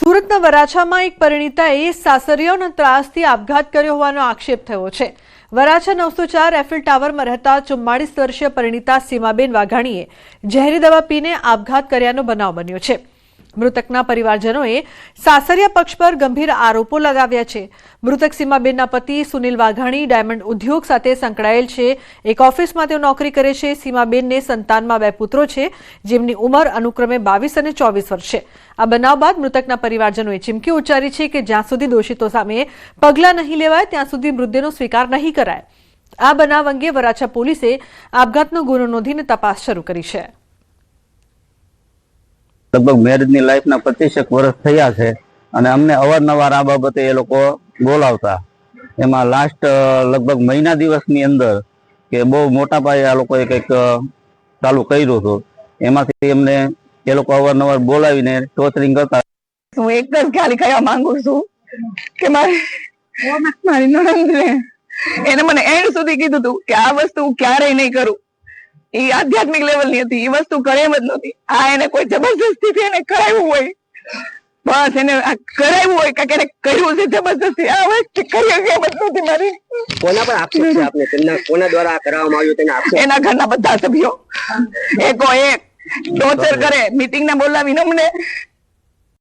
સુરતના વરાછામાં એક પરિણીતાએ સાસરિયાઓના ત્રાસથી આપઘાત કર્યો હોવાનો આક્ષેપ થયો છે। વરાછા 904 એફિલ ટાવરમાં રહેતા 44 વર્ષીય પરિણીતા સીમાબેન વાઘાણીએ ઝેરી દવા પીને આપઘાત કર્યાનો બનાવ બન્યો છે। મૃતકના પરિવારજનોએ સાસરિયા પક્ષ પર ગંભીર આરોપો લગાવ્યા છે। મૃતક સીમાબેનના પતિ સુનિલ વાઘાણી ડાયમંડ ઉદ્યોગ સાથે સંકળાયેલ છે। એક ઓફિસમાં તેઓ નોકરી કરે છે। સીમાબેનને સંતાનમાં 2 પુત્રો છે, જેમની ઉંમર અનુક્રમે 22 અને 24 વર્ષ છે। આ બનાવ બાદ મૃતકના પરિવારજનોએ ચીમકી ઉચ્ચારી છે કે જ્યાં સુધી દોષિતો સામે પગલાં નહીં લેવાય ત્યાં સુધી મૃતદેહનો સ્વીકાર નહીં કરાય। આ બનાવ અંગે વરાછા પોલીસે આપઘાતનો ગુનો નોંધીને તપાસ શરૂ કરી છે। लगभग मैरिज ની लाइफ ना 25 वर्ष थया छे અને અમને અવારનવાર આ બાબતે એ લોકો બોલાવતા। એમાં લાસ્ટ લગભગ મહિના દિવસની અંદર કે બહુ મોટા પાયે આ લોકોએ કંઈક ચાલુ કર્યું હતું। એમાંથી એમને એ લોકો અવારનવાર બોલાવીને ટોર્ચરિંગ કરતા। હું એક જ ખાલી કહેવા માંગુ છું કે મારી નણંદને એને મને એન્ડ સુધી કીધું હતું કે આ વસ્તુ ક્યારેય નહીં કરું। એ આધ્યાત્મિક લેવલ ની હતી, એ વસ્તુ કરે એમ જ નહોતી। આ એને કોઈ જબરજસ્તી એને કરાવ્યું હોય, બસ એને કરાવ્યું હોય કે એને કર્યું છે જબરજસ્તી, આ વસ્તુ કરી એમ જ નહોતી મારી। કોના પર આક્ષેપ છે આપને? તેમના કોના દ્વારા કરાવવામાં આવ્યું તેને આક્ષેપ? એના ઘરના બધા સભ્યો એકો એક ટોર્ચર કરે, મીટિંગ ના બોલાવીને અમને